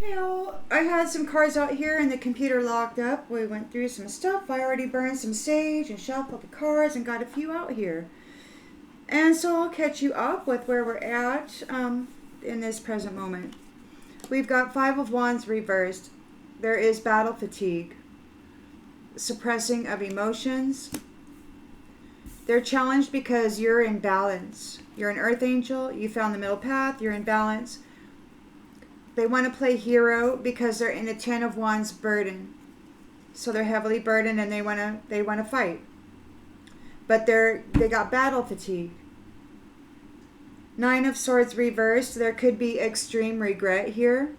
Hey all, I had some cards out here and the computer locked up. We went through some stuff. I already burned some sage and shuffled the cards and got a few out here. And so I'll catch you up with where we're at in this present moment. We've got Five of Wands reversed. There is battle fatigue, suppressing of emotions. They're challenged because you're in balance. You're an earth angel. You found the middle path. You're in balance. They want to play hero because they're in a Ten of Wands burden. So they're heavily burdened and they want to fight. But they got battle fatigue. Nine of Swords reversed. There could be extreme regret here.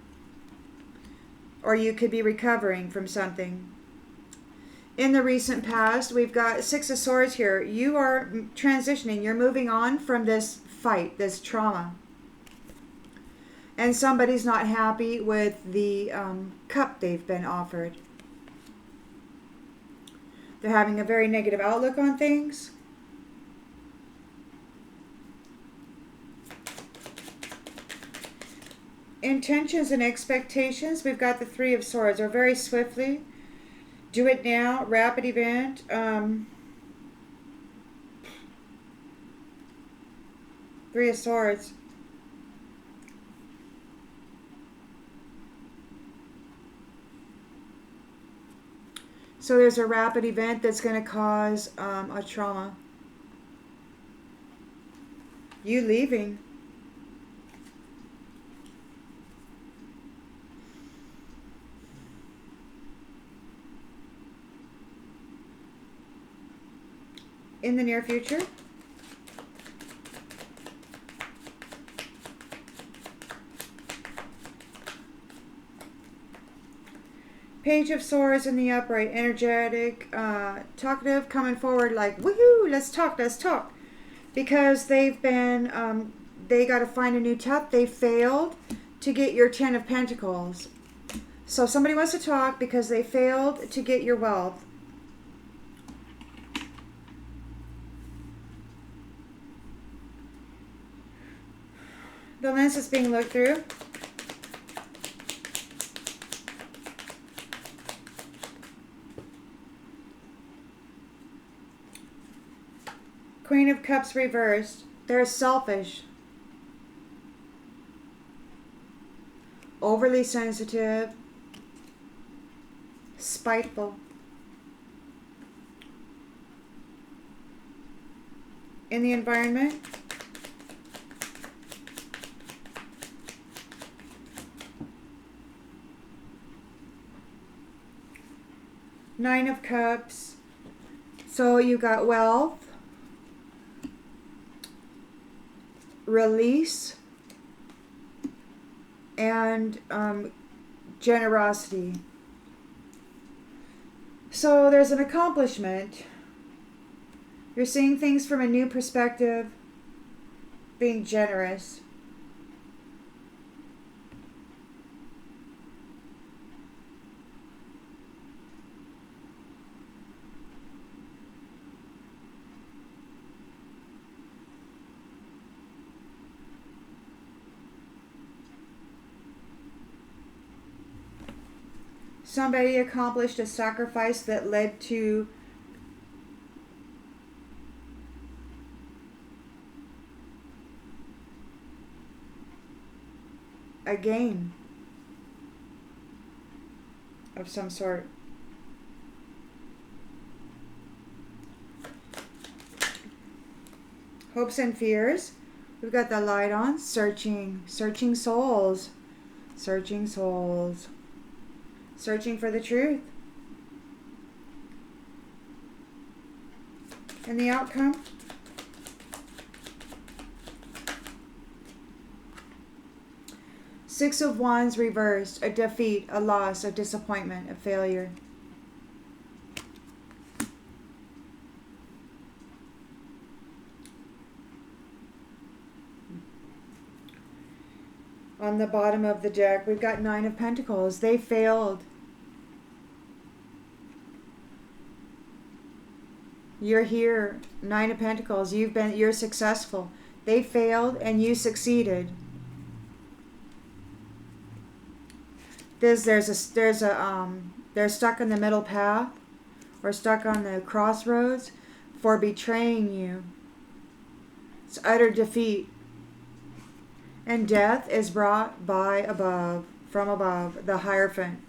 Or you could be recovering from something. In the recent past, we've got Six of Swords here. You are transitioning. You're moving on from this fight, this trauma. And somebody's not happy with the cup they've been offered. They're having a very negative outlook on things. Intentions and expectations. We've got the Three of Swords. Or very swiftly. Do it now. Rapid event. Three of Swords. So there's a rapid event that's going to cause a trauma. You leaving. In the near future. Page of Swords in the upright, energetic, talkative, coming forward like, woohoo, let's talk. Because they've been, they got to find a new top. They failed to get your Ten of Pentacles. So somebody wants to talk because they failed to get your wealth. The lens is being looked through. Queen of Cups reversed. They're selfish. Overly sensitive. Spiteful. In the environment. Nine of Cups. So you got wealth. Release. And generosity. So there's an accomplishment. You're seeing things from a new perspective. Being generous. Somebody accomplished a sacrifice that led to a gain of some sort. Hopes and fears. We've got the light on. Searching souls. Searching souls. Searching for the truth. And the outcome? Six of Wands reversed. A defeat, a loss, a disappointment, a failure. On the bottom of the deck, we've got Nine of Pentacles. They failed. You're here. Nine of Pentacles. You're successful. They failed and you succeeded. they're stuck in the middle path or stuck on the crossroads for betraying you. It's utter defeat. And death is brought by above, from above, the Hierophant.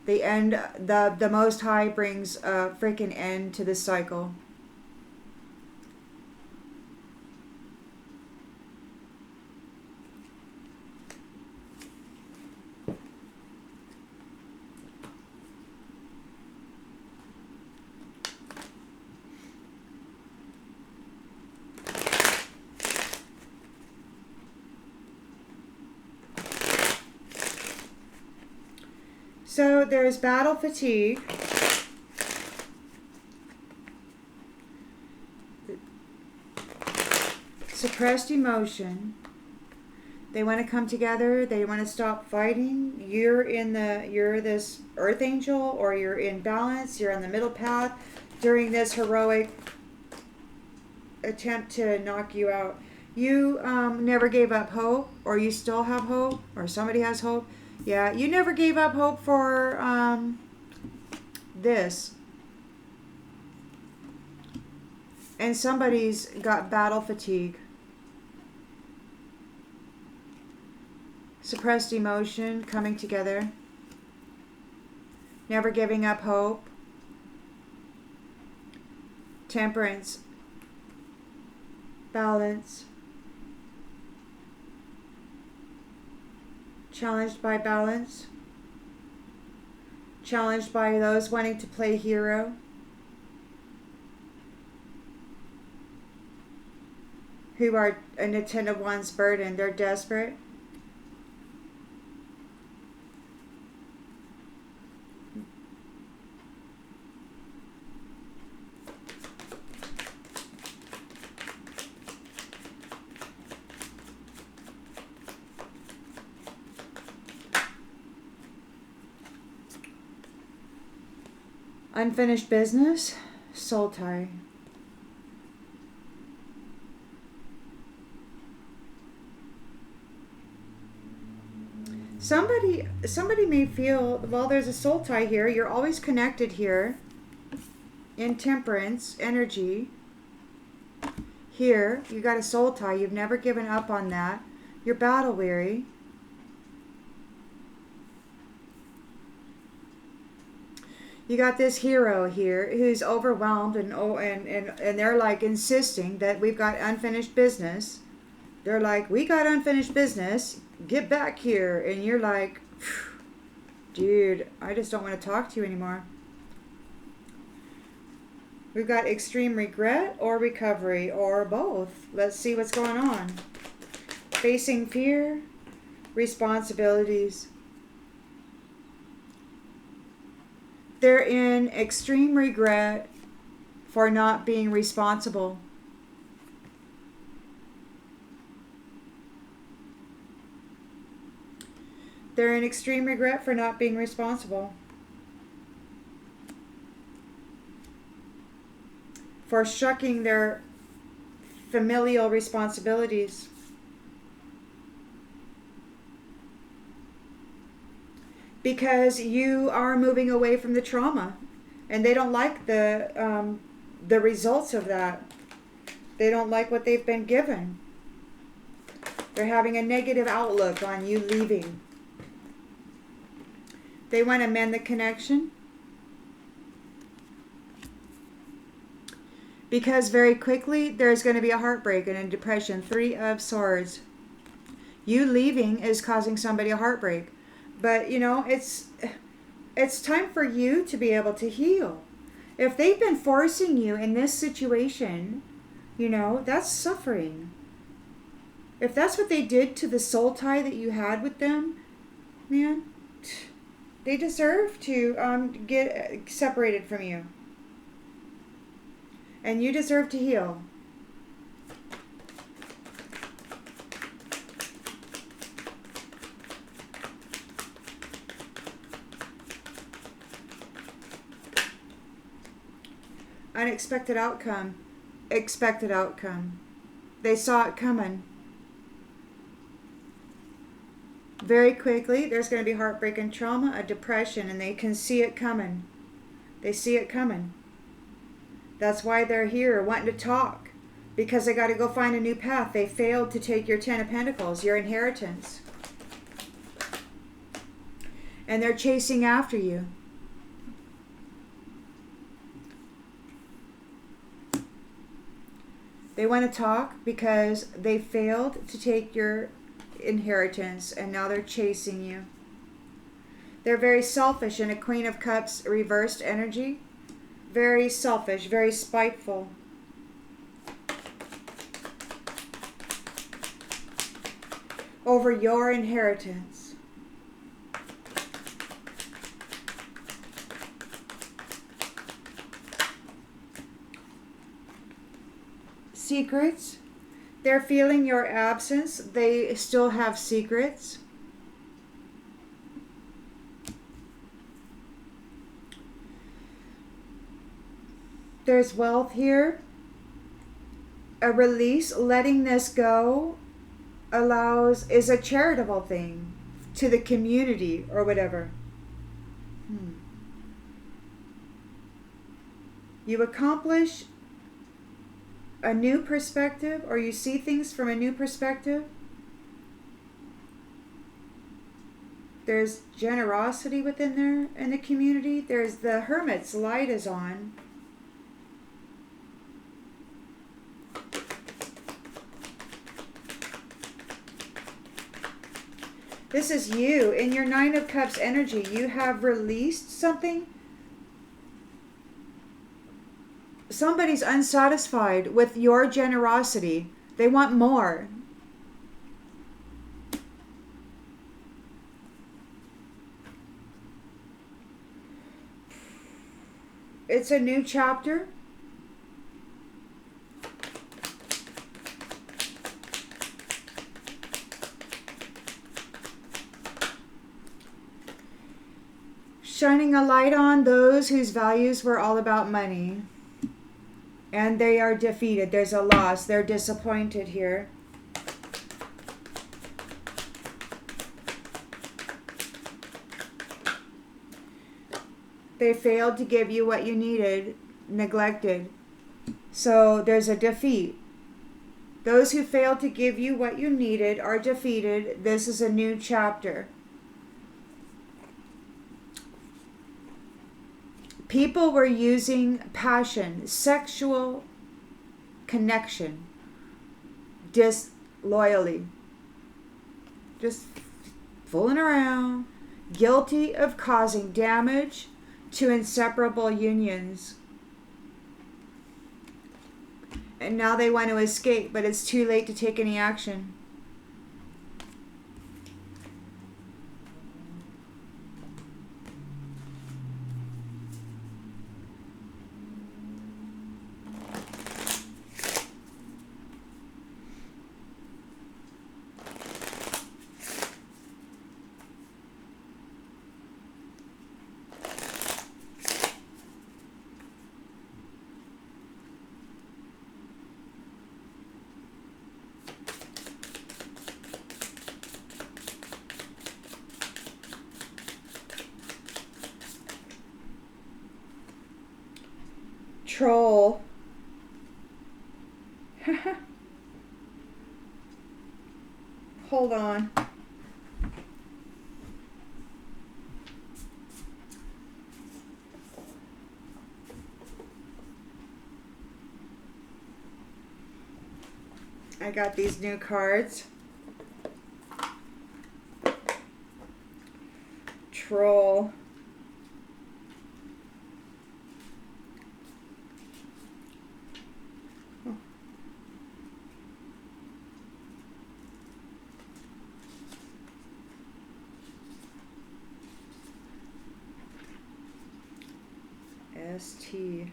The end, the Most High brings a freaking end to this cycle. So there's battle fatigue. Suppressed emotion. They want to come together. They want to stop fighting. You're this earth angel, or you're in balance. You're on the middle path during this heroic attempt to knock you out. You never gave up hope, or you still have hope, or somebody has hope. Yeah, you never gave up hope for this. And somebody's got battle fatigue. Suppressed emotion coming together. Never giving up hope. Temperance. Balance. Challenged by balance. Challenged by those wanting to play hero. Who are an attendant one's burden. They're desperate. Unfinished business, soul tie. Somebody may feel, well, there's a soul tie here. You're always connected here in temperance energy. Here, you got a soul tie. You've never given up on that. You're battle weary. You got this hero here who's overwhelmed and they're like insisting that we've got unfinished business. They're like, we got unfinished business. Get back here. And you're like, dude, I just don't want to talk to you anymore. We've got extreme regret or recovery or both. Let's see what's going on. Facing fear, responsibilities. They're in extreme regret for not being responsible. They're in extreme regret for not being responsible. For shucking their familial responsibilities. Because you are moving away from the trauma, and they don't like the results of that. They don't like what they've been given. They're having a negative outlook on you leaving. They want to mend the connection. Because very quickly there's going to be a heartbreak and a depression. 3 of Swords. You leaving is causing somebody a heartbreak. But, you know, it's time for you to be able to heal. If they've been forcing you in this situation, you know, that's suffering. If that's what they did to the soul tie that you had with them, man, they deserve to get separated from you. And you deserve to heal. Unexpected outcome. Expected outcome. They saw it coming. very quickly, there's going to be heartbreak and trauma, a depression, and they can see it coming. They see it coming. That's why they're here, wanting to talk. Because they got to go find a new path. They failed to take your 10 of Pentacles, your inheritance. And they're chasing after you. They want to talk because they failed to take your inheritance and now they're chasing you. They're very selfish in a Queen of Cups reversed energy. Very selfish, very spiteful. Over your inheritance. Secrets. They're feeling your absence. They still have secrets. There's wealth here. A release, letting this go is a charitable thing to the community or whatever. You accomplish a new perspective, or you see things from a new perspective. There's generosity within there in the community. There's the Hermit's light is on. This is you. In your Nine of Cups energy, you have released something. Somebody's unsatisfied with your generosity. They want more. It's a new chapter. Shining a light on those whose values were all about money. And they are defeated. There's a loss. They're disappointed here. They failed to give you what you needed, neglected. So there's a defeat. Those who failed to give you what you needed are defeated. This is a new chapter. People were using passion, sexual connection, disloyally, just fooling around, guilty of causing damage to inseparable unions. And now they want to escape, but it's too late to take any action. Troll. Hold on. I got these new cards. Troll. ST.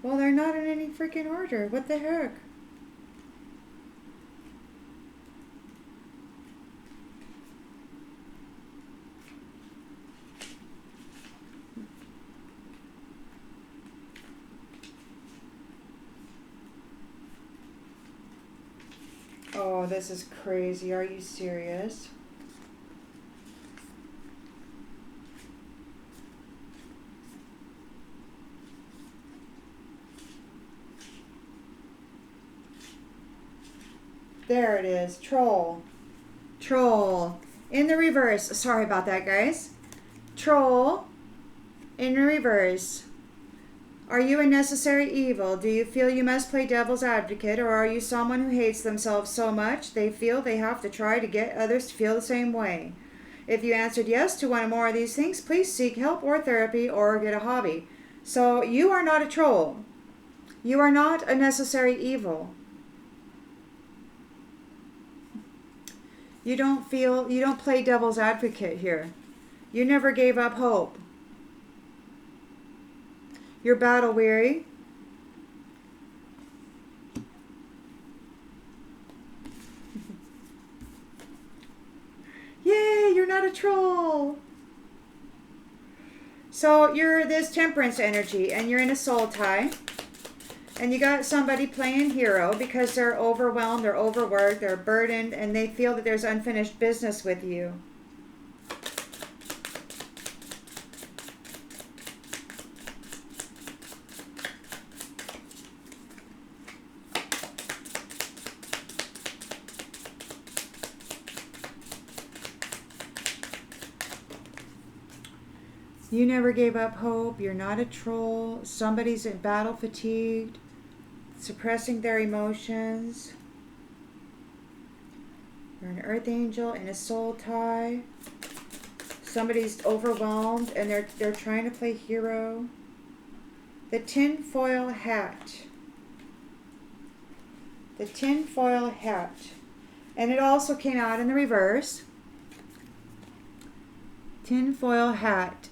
Well, they're not in any freaking order. What the heck? Oh, this is crazy. Are you serious? There it is. Troll. Troll. In the reverse. Sorry about that, guys. Troll. In the reverse. Are you a necessary evil? Do you feel you must play devil's advocate, or are you someone who hates themselves so much they feel they have to try to get others to feel the same way? If you answered yes to one or more of these things, please seek help or therapy or get a hobby. So you are not a troll. You are not a necessary evil. You don't play devil's advocate here. You never gave up hope. You're battle weary. Yay, you're not a troll. So you're this temperance energy and you're in a soul tie. And you got somebody playing hero because they're overwhelmed, they're overworked, they're burdened, and they feel that there's unfinished business with you. You never gave up hope. You're not a troll. Somebody's in battle fatigued, suppressing their emotions. You're an earth angel in a soul tie. Somebody's overwhelmed and they're trying to play hero. The tinfoil hat. The tinfoil hat. And it also came out in the reverse. Tinfoil hat.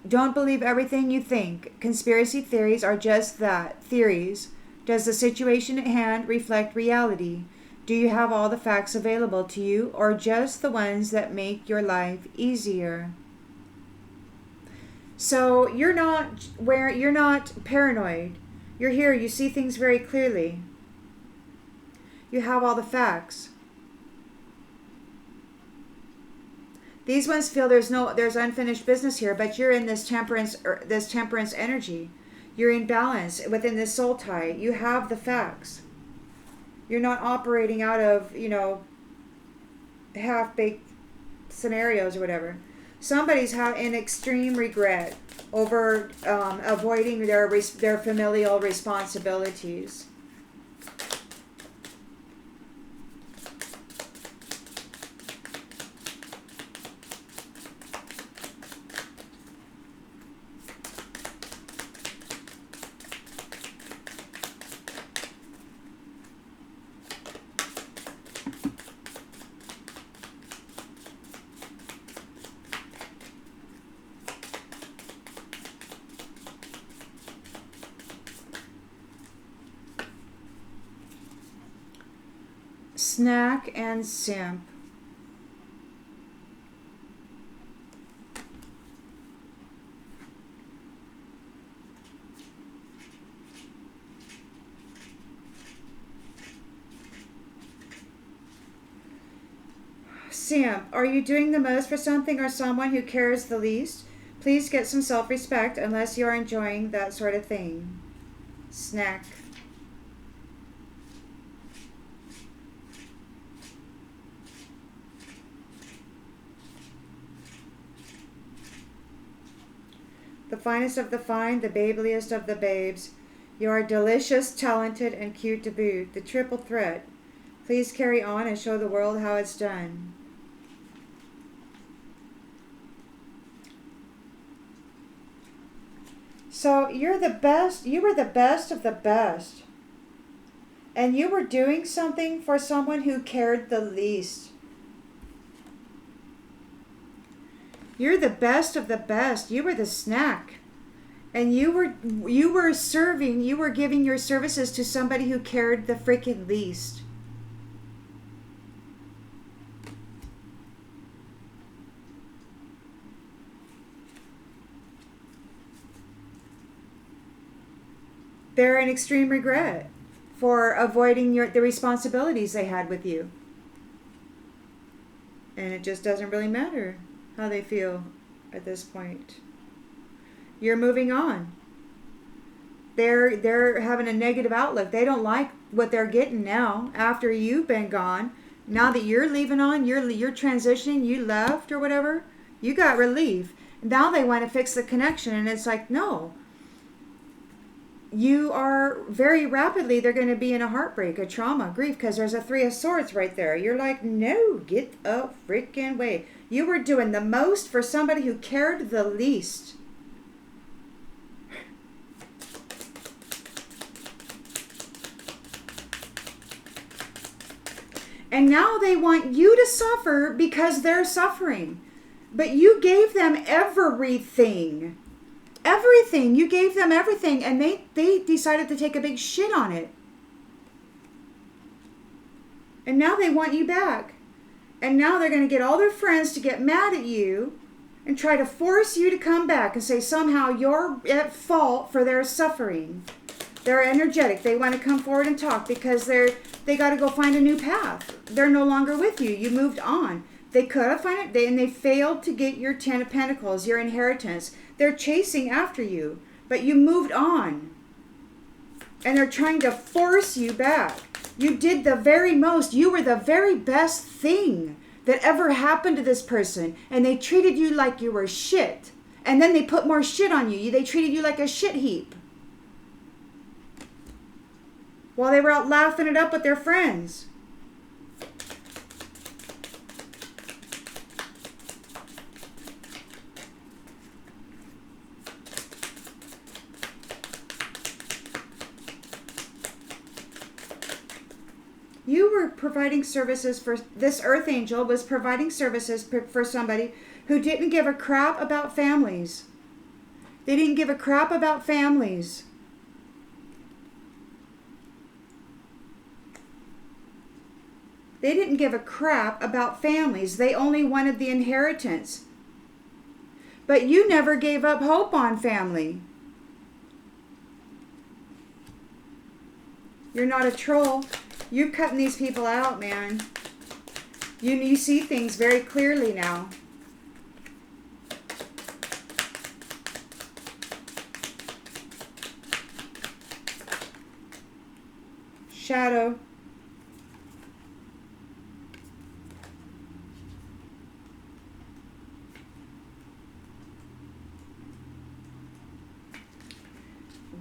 Don't believe everything you think. Conspiracy theories are just that, theories. Does the situation at hand reflect reality? Do you have all the facts available to you, or just the ones that make your life easier? So you're not paranoid. You're here, you see things very clearly. You have all the facts. These ones feel there's unfinished business here, but you're in this temperance energy. You're in balance within this soul tie. You have the facts. You're not operating out of, half-baked scenarios or whatever. Somebody's in extreme regret over avoiding their familial responsibilities. Snack and simp. Simp, are you doing the most for something or someone who cares the least? Please get some self-respect unless you are enjoying that sort of thing. Snack. The finest of the fine, the babeliest of the babes. You are delicious, talented, and cute to boot. The triple threat. Please carry on and show the world how it's done. So you're the best. You were the best of the best. And you were doing something for someone who cared the least. You're the best of the best. You were the snack. And you were giving your services to somebody who cared the freaking least. They're in extreme regret. for avoiding the responsibilities they had with you. And it just doesn't really matter how they feel at this point. You're moving on. They're having a negative outlook. They don't like what they're getting now after you've been gone. Now that you're leaving on, you're transitioning, you left or whatever, you got relief. Now they want to fix the connection, and it's like, no. You are very rapidly, they're going to be in a heartbreak, a trauma, grief, because there's a 3 of Swords right there. You're like, no, get a freaking way. You were doing the most for somebody who cared the least. And now they want you to suffer because they're suffering. But you gave them everything. Everything. You gave them everything, and they decided to take a big shit on it. And now they want you back. And now they're going to get all their friends to get mad at you and try to force you to come back and say somehow you're at fault for their suffering. They're energetic. They want to come forward and talk because they got to go find a new path. They're no longer with you. You moved on. They could have found it, and they failed to get your 10 of Pentacles, your inheritance. They're chasing after you, but you moved on. And they're trying to force you back. You did the very most. You were the very best thing that ever happened to this person. And they treated you like you were shit. And then they put more shit on you. They treated you like a shit heap. While they were out laughing it up with their friends. You were providing services for, this earth angel was providing services for somebody who didn't give a crap about families. They didn't give a crap about families. They didn't give a crap about families. They only wanted the inheritance. But you never gave up hope on family. You're not a troll. You're cutting these people out, man. You see things very clearly now. Shadow.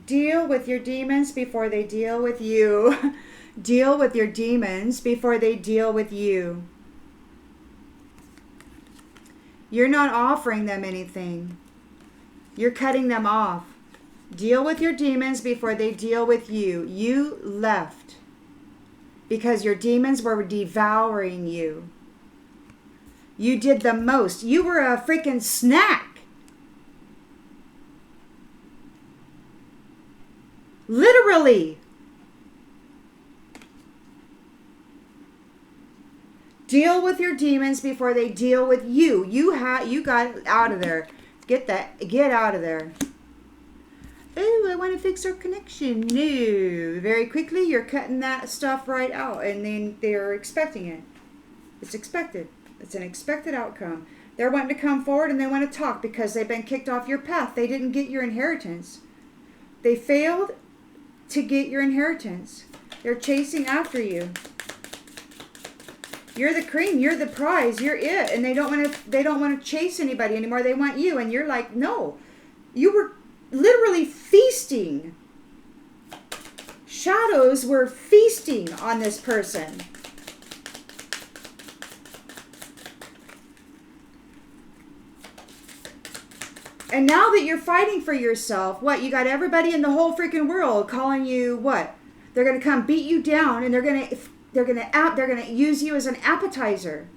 Deal with your demons before they deal with you. Deal with your demons before they deal with you. You're not offering them anything. You're cutting them off. Deal with your demons before they deal with you. You left because your demons were devouring you. You did the most. You were a freaking snack. Literally. Deal with your demons before they deal with you. You got out of there. Get out of there. Oh, I want to fix our connection. No. Very quickly, you're cutting that stuff right out, and then they're expecting it. It's expected. It's an expected outcome. They're wanting to come forward and they want to talk because they've been kicked off your path. They didn't get your inheritance. They failed to get your inheritance. They're chasing after you. You're the cream, you're the prize, you're it, and they don't want to chase anybody anymore. They want you, and you're like, no. You were literally feasting. Shadows were feasting on this person. And now that you're fighting for yourself, what? You got everybody in the whole freaking world calling you what? They're going to come beat you down, and they're going to use you as an appetizer.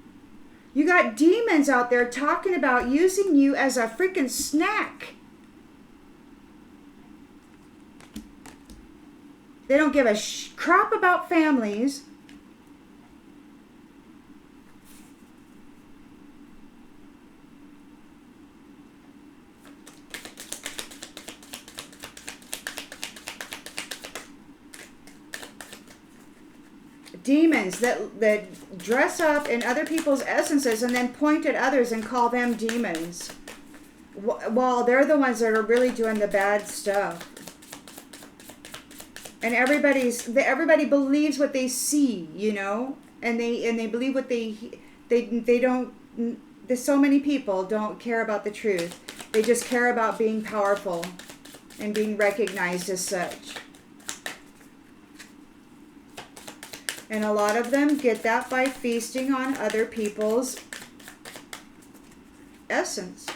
You got demons out there talking about using you as a freaking snack. They don't give a crap about families. demons that dress up in other people's essences and then point at others and call them demons, while they're the ones that are really doing the bad stuff. And everybody believes what they see, you know, and they believe what they don't. There's so many people don't care about the truth. They just care about being powerful and being recognized as such. And a lot of them get that by feasting on other people's essence.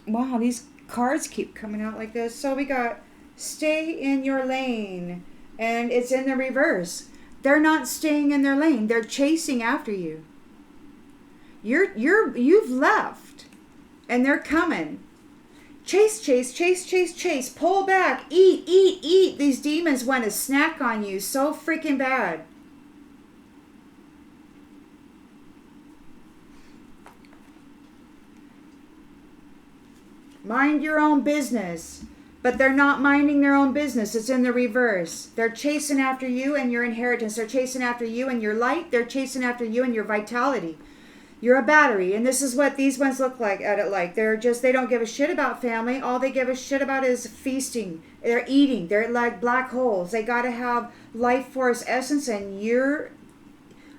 Wow, these cards keep coming out like this. So we got stay in your lane, and it's in the reverse. They're not staying in their lane. They're chasing after you. You've left, and they're coming. Chase, chase, chase, chase, chase. Pull back. Eat, eat, eat. These demons want to snack on you so freaking bad. Mind your own business. But they're not minding their own business. It's in the reverse. They're chasing after you and your inheritance. They're chasing after you and your light. They're chasing after you and your vitality. You're a battery, and this is what these ones look like at it like. They don't give a shit about family. All they give a shit about is feasting. They're eating. They're like black holes. They got to have life force essence, and you're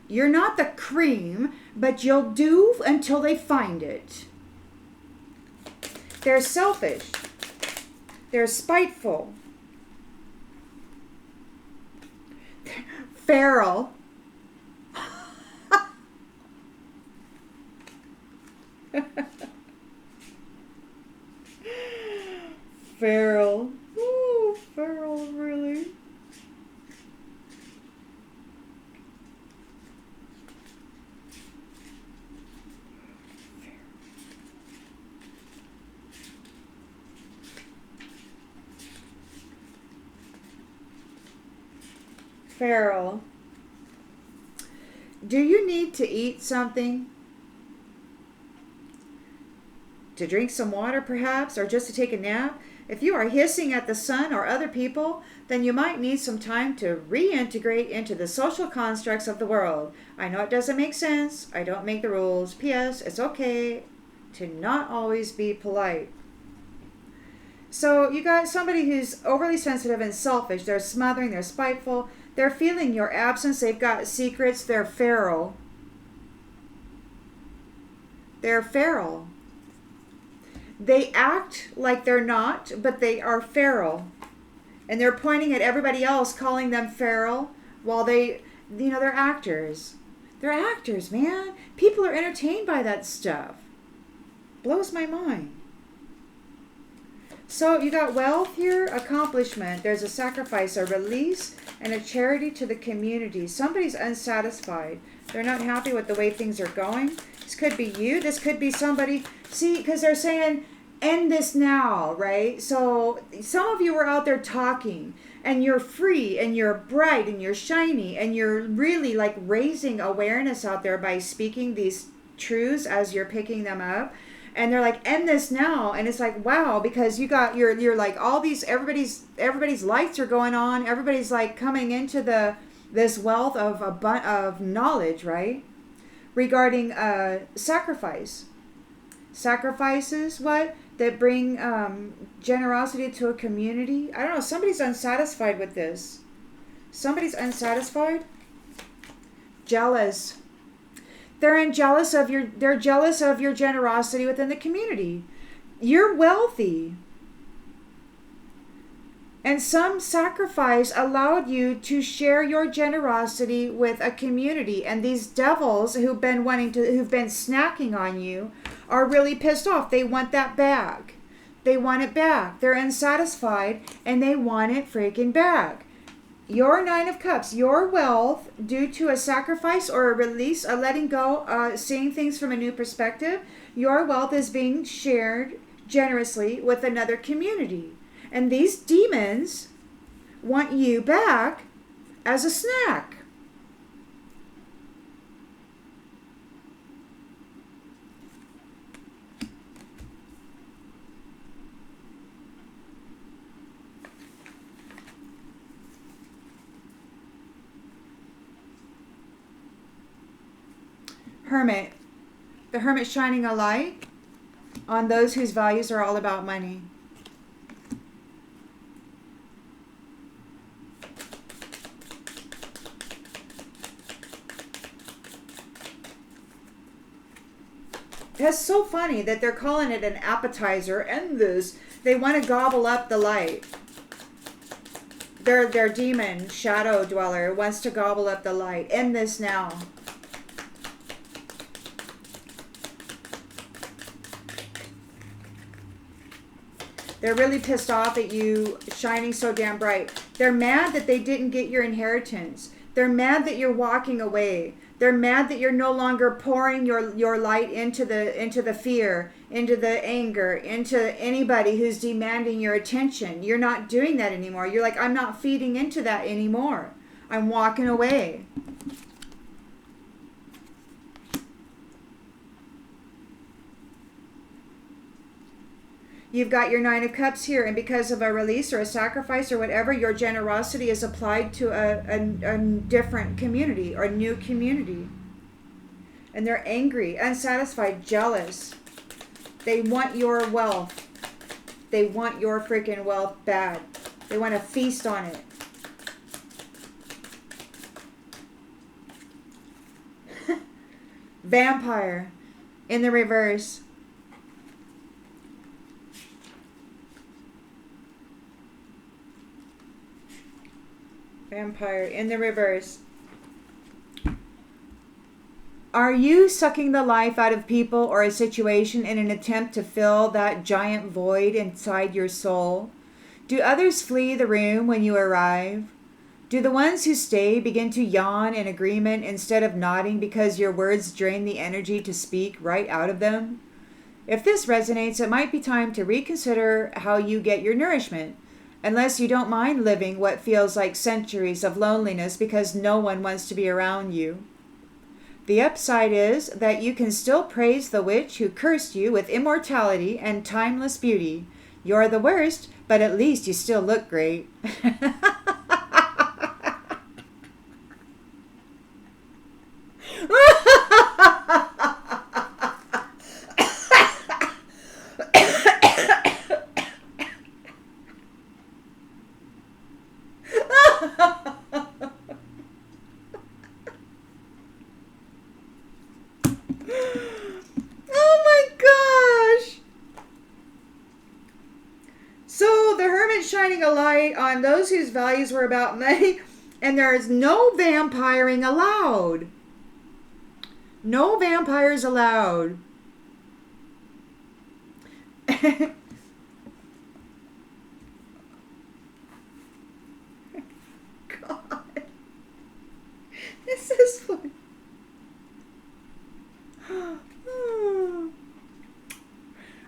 not the cream, but you'll do until they find it. They're selfish. They're spiteful. Feral. Feral. Ooh, feral, really. Feral. Do you need to eat something? To drink some water, perhaps, or just to take a nap? If you are hissing at the sun or other people, then you might need some time to reintegrate into the social constructs of the world. I know it doesn't make sense. I don't make the rules. P.S. It's okay to not always be polite. So you got somebody who's overly sensitive and selfish. They're smothering. They're spiteful. They're feeling your absence. They've got secrets. They're feral. They're feral. They act like they're not, but they are feral. And they're pointing at everybody else, calling them feral, while they're actors. They're actors, man. People are entertained by that stuff. Blows my mind. So you got wealth here, accomplishment. There's a sacrifice, a release, and a charity to the community. Somebody's unsatisfied. They're not happy with the way things are going. This could be you. This could be somebody. See, because they're saying, end this now, right? So some of you are out there talking, and you're free, and you're bright, and you're shiny, and you're really like raising awareness out there by speaking these truths as you're picking them up. And they're like, end this now. And it's like, wow, because you're like all these, everybody's lights are going on. Everybody's like coming into this wealth of knowledge, right? Regarding sacrifice. Sacrifices, what? That bring generosity to a community. I don't know. Somebody's unsatisfied with this. Somebody's unsatisfied. Jealous. They're jealous of your generosity within the community. You're wealthy. And some sacrifice allowed you to share your generosity with a community. And these devils who've been snacking on you are really pissed off. They want that back. They want it back. They're unsatisfied and they want it freaking back. Your Nine of Cups, your wealth, due to a sacrifice or a release, a letting go, seeing things from a new perspective, your wealth is being shared generously with another community. And these demons want you back as a snack. Hermit. The Hermit shining a light on those whose values are all about money. It's so funny that they're calling it an appetizer, and this, they want to gobble up the light. Their demon, shadow dweller, wants to gobble up the light. End this now. They're really pissed off at you shining so damn bright. They're mad that they didn't get your inheritance. They're mad that you're walking away. They're mad that you're no longer pouring your light into the fear, into the anger, into anybody who's demanding your attention. You're not doing that anymore. You're like, I'm not feeding into that anymore. I'm walking away. You've got your Nine of Cups here, and because of a release or a sacrifice or whatever, your generosity is applied to a different community or a new community. And they're angry, unsatisfied, jealous. They want your wealth. They want your freaking wealth bad. They want to feast on it. Vampire in the reverse. Vampire in the reverse. Are you sucking the life out of people or a situation in an attempt to fill that giant void inside your soul? Do others flee the room when you arrive? Do the ones who stay begin to yawn in agreement instead of nodding because your words drain the energy to speak right out of them? If this resonates, it might be time to reconsider how you get your nourishment. Unless you don't mind living what feels like centuries of loneliness because no one wants to be around you. The upside is that you can still praise the witch who cursed you with immortality and timeless beauty. You're the worst, but at least you still look great. Shining a light on those whose values were about money, and there is no vampiring allowed. No vampires allowed. God. This is fun.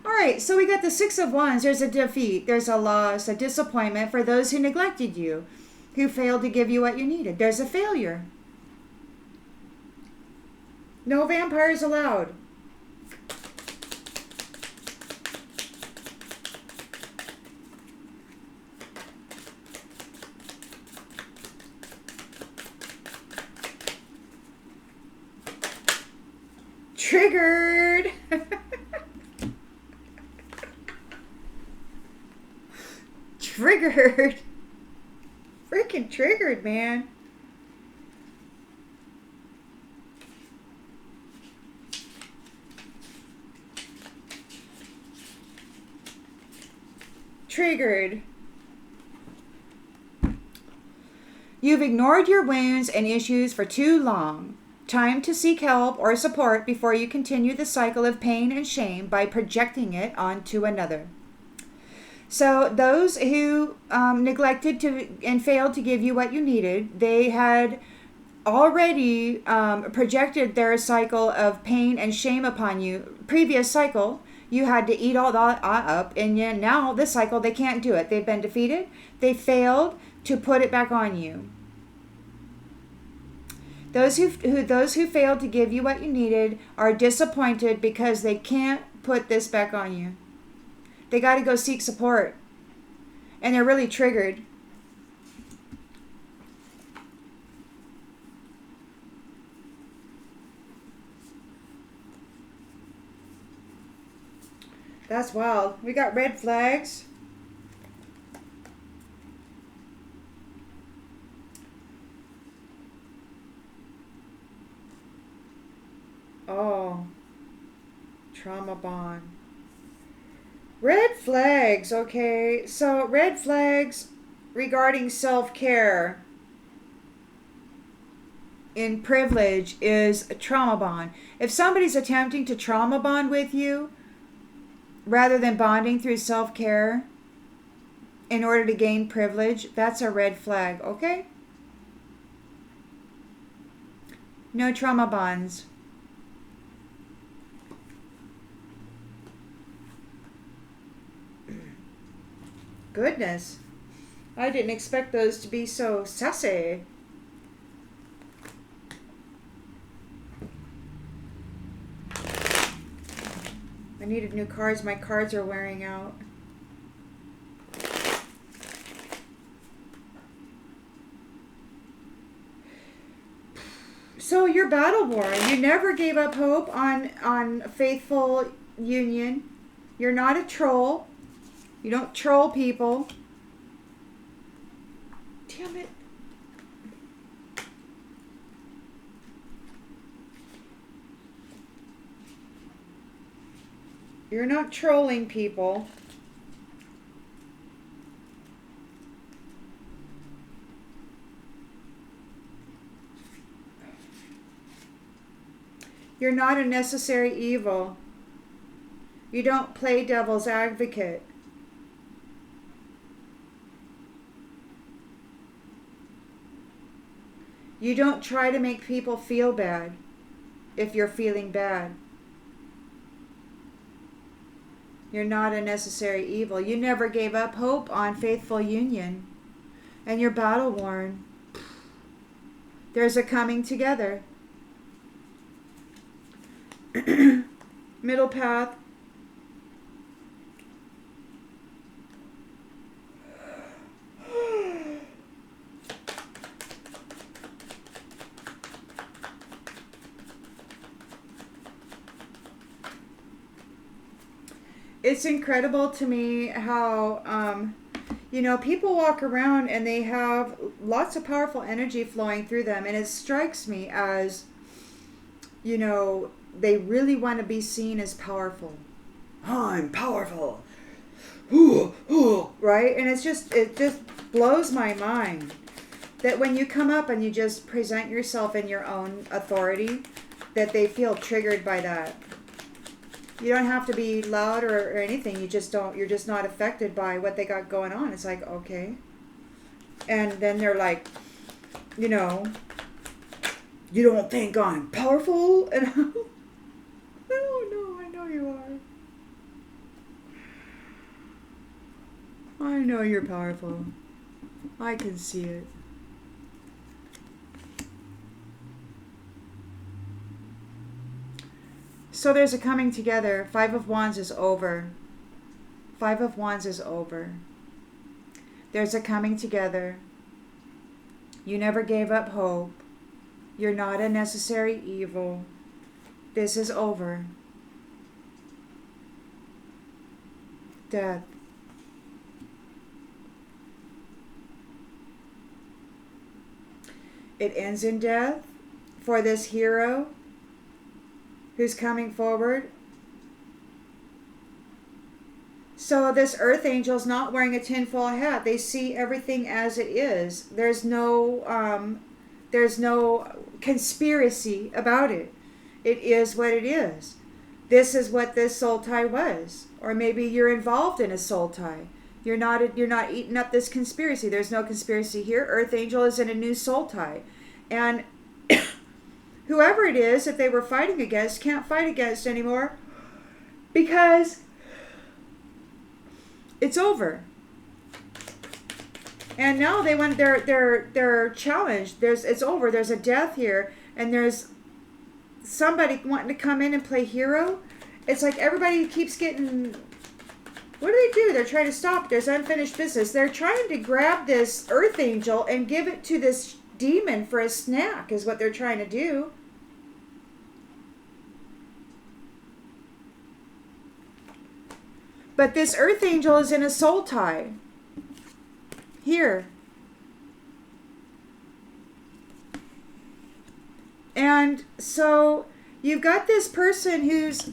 All right, so we got the Six of Wands. There's a defeat, there's a loss, a disappointment for those who neglected you, who failed to give you what you needed. There's a failure. No vampires allowed. Triggered. Triggered. Freaking triggered, man. Triggered. You've ignored your wounds and issues for too long. Time to seek help or support before you continue the cycle of pain and shame by projecting it onto another. So those who neglected to and failed to give you what you needed, they had already projected their cycle of pain and shame upon you. Previous cycle, you had to eat all that up, and now this cycle, they can't do it. They've been defeated. They failed to put it back on you. Those who failed to give you what you needed are disappointed because they can't put this back on you. They got to go seek support. And they're really triggered. That's wild. We got red flags. Oh. Trauma bond. Red flags, okay. So red flags regarding self-care in privilege is a trauma bond. If somebody's attempting to trauma bond with you rather than bonding through self-care in order to gain privilege, that's a red flag, okay? No trauma bonds. Goodness. I didn't expect those to be so sassy. I needed new cards. My cards are wearing out. So you're battle worn. You never gave up hope on faithful union. You're not a troll. You don't troll people. Damn it. You're not trolling people. You're not a necessary evil. You don't play devil's advocate. You don't try to make people feel bad if you're feeling bad. You're not a necessary evil. You never gave up hope on faithful union. And you're battle worn. There's a coming together. Middle path. It's incredible to me how, people walk around and they have lots of powerful energy flowing through them. And it strikes me as, they really want to be seen as powerful. I'm powerful. Ooh, ooh, right? And it just blows my mind that when you come up and you just present yourself in your own authority, that they feel triggered by that. You don't have to be loud or anything. You're just not affected by what they got going on. It's like, okay. And then they're like, you don't think I'm powerful? And no, I know you are. I know you're powerful. I can see it. So there's a coming together. 5 of Wands is over. 5 of Wands is over. There's a coming together. You never gave up hope. You're not a necessary evil. This is over. Death. It ends in death for this hero who's coming forward. So this earth angel is not wearing a tinfoil hat. They see everything as it is. There's no conspiracy about it. It is what it is. This is what this soul tie was. Or maybe you're involved in a soul tie. You're not eating up this conspiracy. There's no conspiracy here. Earth angel is in a new soul tie. And whoever it is that they were fighting against can't fight against anymore because it's over. And now they want they're challenged. It's over. There's a death here, and there's somebody wanting to come in and play hero. It's like everybody keeps getting. What do? They're trying to stop. There's unfinished business. They're trying to grab this earth angel and give it to this demon for a snack. Is what they're trying to do. But this earth angel is in a soul tie. Here. And so you've got this person who's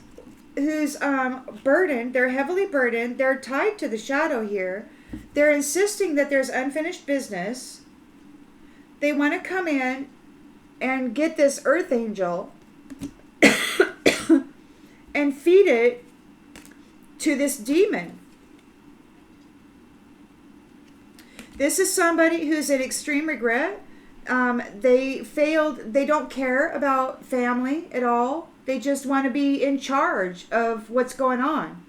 burdened. They're heavily burdened. They're tied to the shadow here. They're insisting that there's unfinished business. They want to come in and get this earth angel and feed it to this demon. This is somebody who's in extreme regret. They failed. They don't care about family at all. They just want to be in charge of what's going on.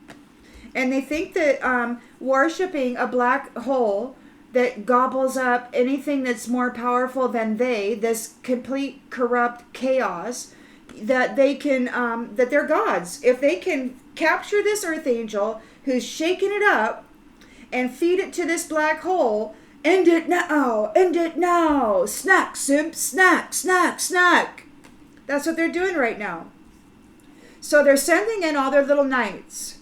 And they think that worshiping a black hole that gobbles up anything that's more powerful than they, this complete corrupt chaos, that they can, that they're gods. If they can capture this earth angel who's shaking it up and feed it to this black hole, end it now, snack, simp, snack, snack, snack. That's what they're doing right now. So they're sending in all their little knights.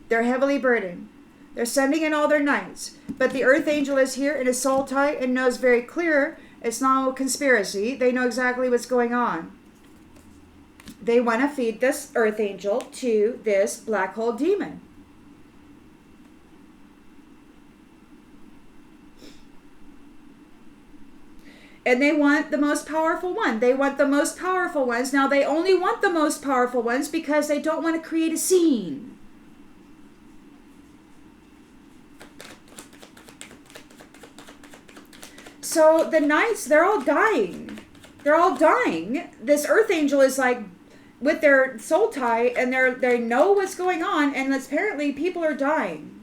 They're heavily burdened. They're sending in all their knights. But the earth angel is here in a soul tie and knows very clear it's not a conspiracy. They know exactly what's going on. They want to feed this earth angel to this black hole demon. And they want the most powerful one. They want the most powerful ones. Now, they only want the most powerful ones because they don't want to create a scene. So the knights, they're all dying. They're all dying. This earth angel is like with their soul tie, and they know what's going on, and apparently people are dying.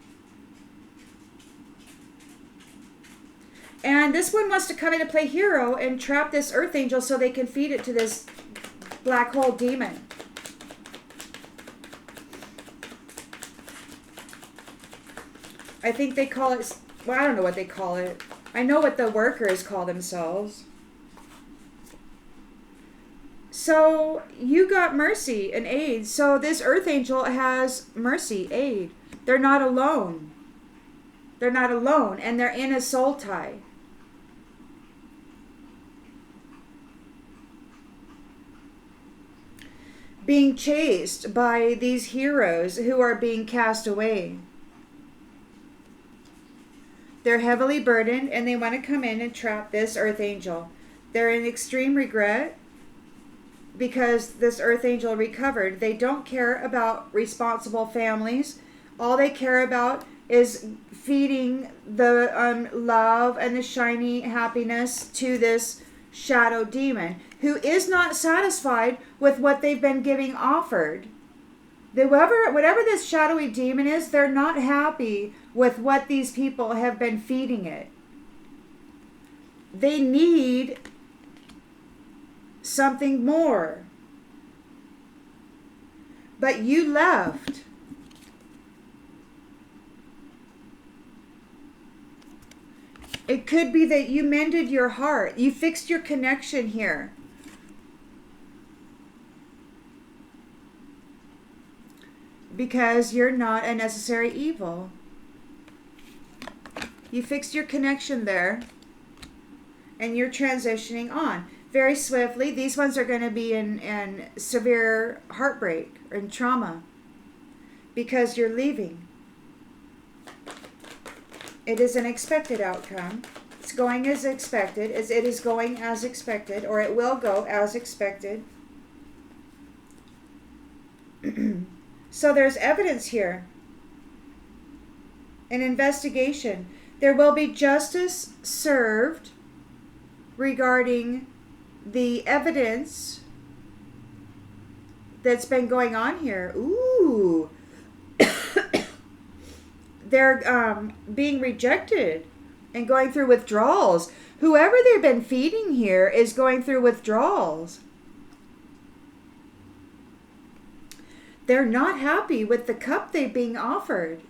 And this one wants to come in and play hero and trap this earth angel so they can feed it to this black hole demon. I think they call it, well, I don't know what they call it. I know what the workers call themselves. So you got mercy and aid. So this earth angel has mercy, aid. They're not alone. They're not alone, and they're in a soul tie. Being chased by these heroes who are being cast away. They're heavily burdened, and they want to come in and trap this earth angel. They're in extreme regret because this earth angel recovered. They don't care about responsible families. All they care about is feeding the love and the shiny happiness to this shadow demon who is not satisfied with what they've been giving offered. Whatever this shadowy demon is, they're not happy with what these people have been feeding it. They need something more. But you left. It could be that you mended your heart. You fixed your connection here. Because you're not a necessary evil. You fixed your connection there. And you're transitioning on. Very swiftly, these ones are going to be in severe heartbreak and trauma. Because you're leaving. It is an expected outcome. It's going as expected. It is going as expected, or it will go as expected. So there's evidence here. An investigation. There will be justice served regarding the evidence that's been going on here. Ooh. They're being rejected and going through withdrawals. Whoever they've been feeding here is going through withdrawals. They're not happy with the cup they're being offered.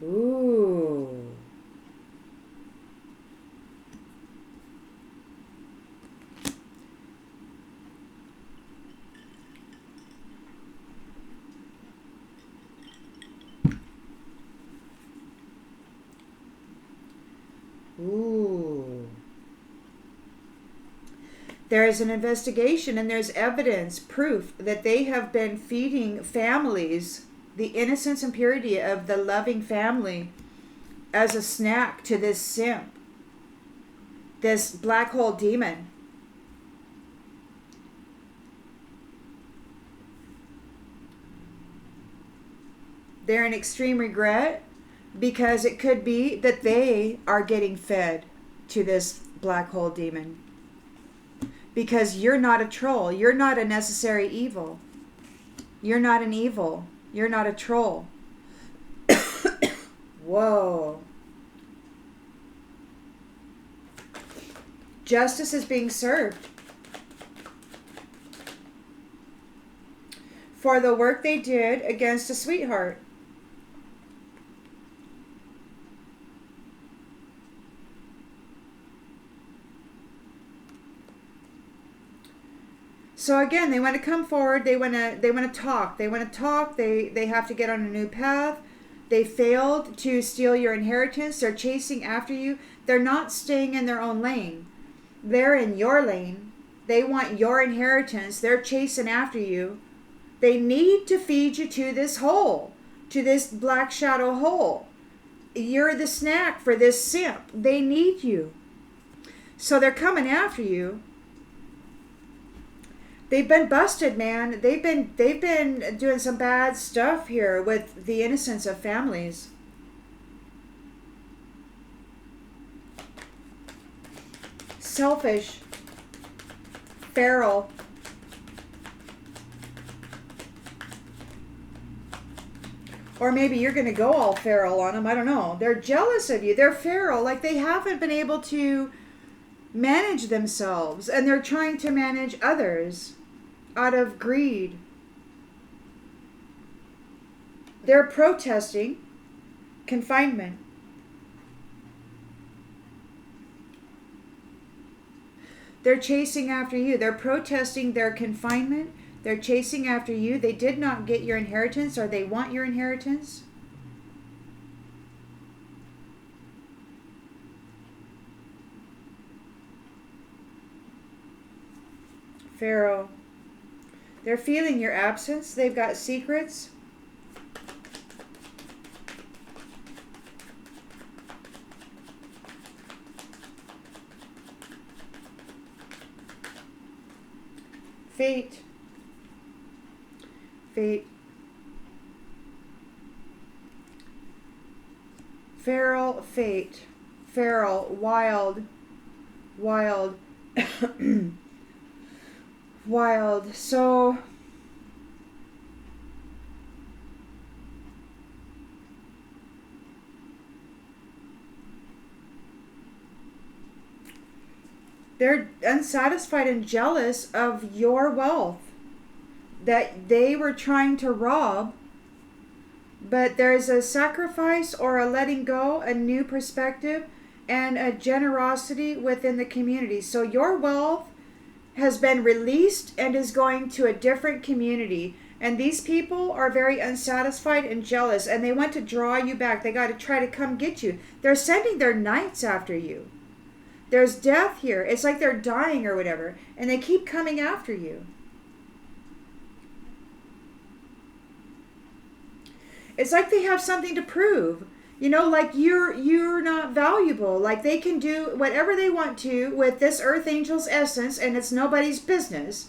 Ooh. There is an investigation and there's evidence, proof that they have been feeding families the innocence and purity of the loving family as a snack to this simp, this black hole demon. They're in extreme regret because it could be that they are getting fed to this black hole demon. Because you're not a troll. You're not a necessary evil. You're not an evil. You're not a troll. Whoa. Justice is being served for the work they did against a sweetheart. So again, they want to come forward. They want to talk. They want to talk. They have to get on a new path. They failed to steal your inheritance. They're chasing after you. They're not staying in their own lane. They're in your lane. They want your inheritance. They're chasing after you. They need to feed you to this hole, to this black shadow hole. You're the snack for this simp. They need you. So they're coming after you. They've been busted, man. They've been doing some bad stuff here with the innocence of families. Selfish. Feral. Or maybe you're going to go all feral on them. I don't know. They're jealous of you. They're feral. Like they haven't been able to manage themselves. And they're trying to manage others out of greed. They're protesting confinement. They're chasing after you. They're protesting their confinement. They're chasing after you. They did not get your inheritance, or they want your inheritance. Pharaoh. They're feeling your absence. They've got secrets. Fate. Fate. Feral fate. Feral. Wild. Wild. Wild. So they're unsatisfied and jealous of your wealth that they were trying to rob, but there's a sacrifice or a letting go, a new perspective, and a generosity within the community. So your wealth has been released and is going to a different community. And these people are very unsatisfied and jealous, and they want to draw you back. They got to try to come get you. They're sending their knights after you. There's death here. It's like they're dying or whatever, and they keep coming after you. It's like they have something to prove. You know, like you're not valuable. Like they can do whatever they want to with this Earth Angel's essence, and it's nobody's business.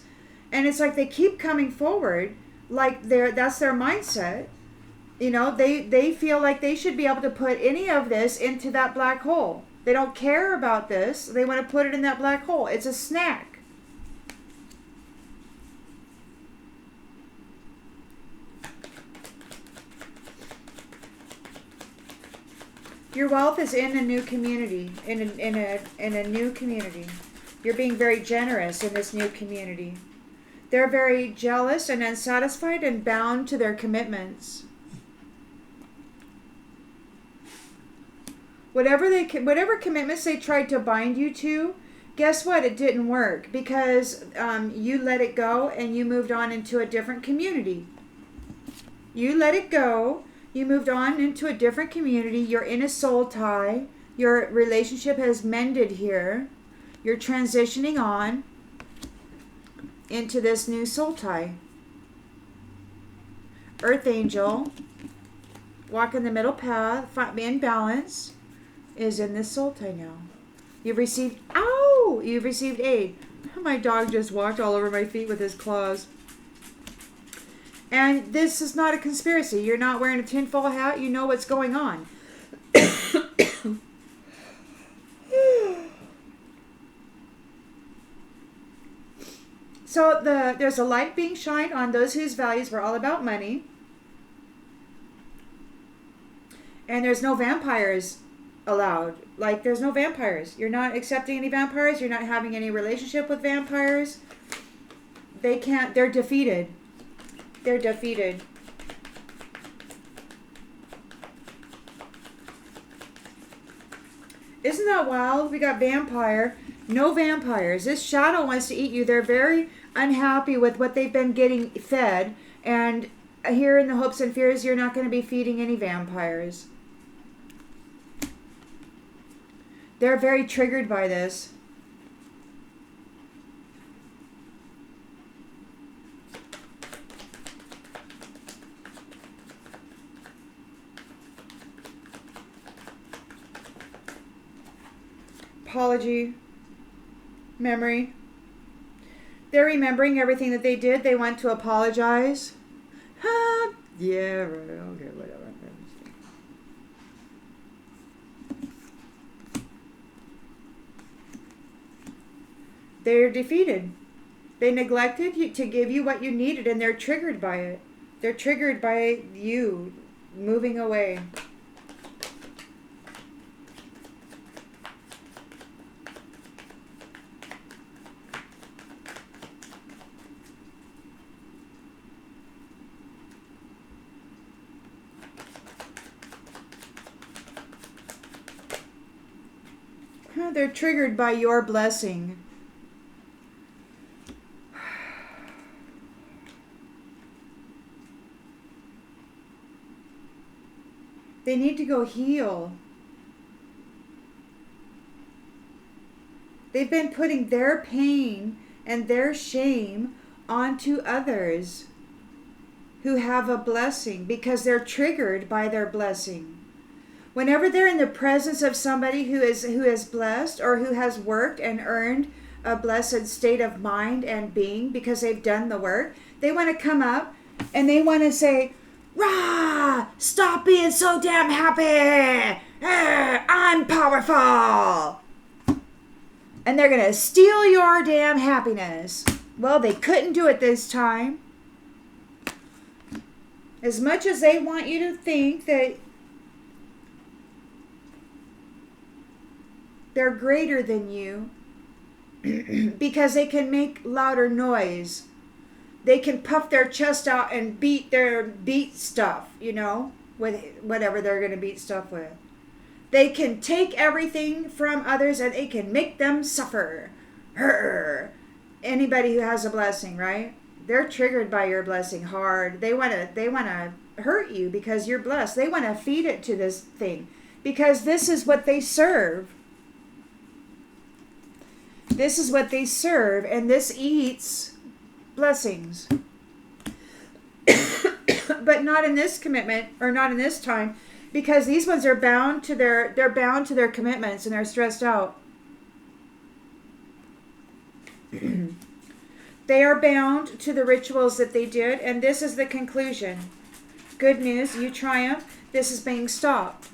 And it's like they keep coming forward, like that's their mindset. You know, they feel like they should be able to put any of this into that black hole. They don't care about this. They want to put it in that black hole. It's a snack. Your wealth is in a new community, in a new community. You're being very generous in this new community. They're very jealous and unsatisfied and bound to their commitments. Whatever commitments they tried to bind you to, guess what? It didn't work because you let it go and you moved on into a different community. You let it go. You moved on into a different community. You're in a soul tie. Your relationship has mended here. You're transitioning on. into this new soul tie. Earth angel, walking the middle path, being balanced, is in this soul tie now. You've received, you've received aid. My dog just walked all over my feet with his claws. And this is not a conspiracy. You're not wearing a tinfoil hat. You know what's going on. So there's a light being shined on those whose values were all about money. And there's no vampires allowed. Like, there's no vampires. You're not accepting any vampires. You're not having any relationship with vampires. They can't. They're defeated. They're defeated. Isn't that wild? We got vampire. No vampires. This shadow wants to eat you. They're very unhappy with what they've been getting fed. And here in the hopes and fears, you're not going to be feeding any vampires. They're very triggered by this. Apology. Memory. They're remembering everything that they did. They want to apologize. Yeah, right. Okay, whatever. They're defeated. They neglected you to give you what you needed, and they're triggered by it. They're triggered by you moving away. They're triggered by your blessing. They need to go heal. They've been putting their pain and their shame onto others who have a blessing because they're triggered by their blessing. Whenever they're in the presence of somebody who is blessed or who has worked and earned a blessed state of mind and being because they've done the work, they want to come up and they want to say, "Rah! Stop being so damn happy! I'm powerful!" And they're going to steal your damn happiness. Well, they couldn't do it this time. As much as they want you to think that they're greater than you because they can make louder noise. They can puff their chest out and beat stuff, with whatever they're going to beat stuff with. They can take everything from others and they can make them suffer. Anybody who has a blessing, right? They're triggered by your blessing hard. They want to hurt you because you're blessed. They want to feed it to this thing because this is what they serve. This is what they serve, and this eats blessings. But not in this commitment, or not in this time, because these ones are bound to their commitments and they're stressed out. They are bound to the rituals that they did, and this is the conclusion. Good news, you triumph. This is being stopped.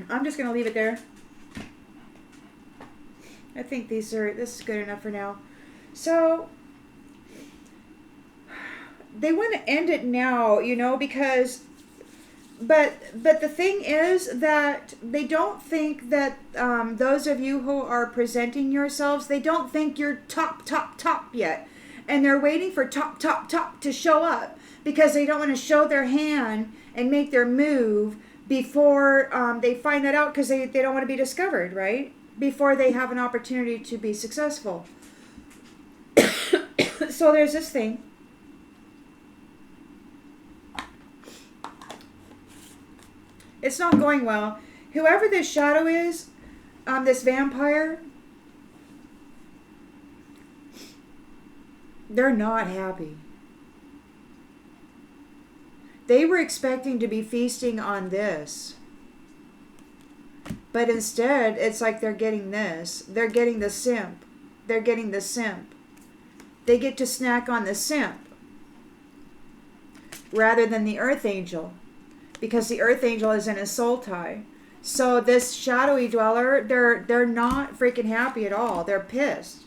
I'm just going to leave it there. I think this is good enough for now. So, they want to end it now, because, but the thing is that they don't think that those of you who are presenting yourselves, they don't think you're top yet. And they're waiting for top to show up because they don't want to show their hand and make their move before they find that out because they don't want to be discovered, right? Before they have an opportunity to be successful. So there's this thing. It's not going well. Whoever this shadow is, this vampire, they're not happy. They were expecting to be feasting on this. But instead, it's like they're getting this. They're getting the simp. They're getting the simp. They get to snack on the simp rather than the earth angel, because the earth angel is in a soul tie. So this shadowy dweller, they're not freaking happy at all. They're pissed.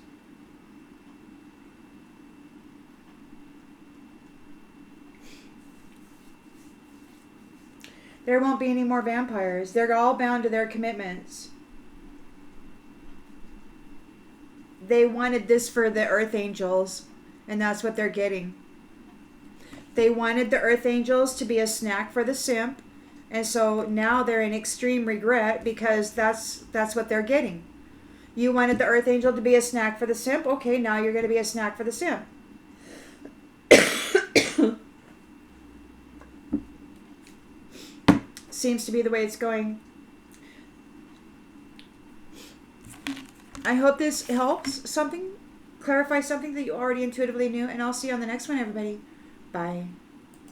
There won't be any more vampires. They're all bound to their commitments. They wanted this for the earth angels, and that's what they're getting. They wanted the earth angels to be a snack for the simp, and so now they're in extreme regret because that's what they're getting. You wanted the earth angel to be a snack for the simp. Okay, now you're going to be a snack for the simp. Seems to be the way it's going. I hope this helps clarify something that you already intuitively knew, and I'll see you on the next one, everybody. Bye.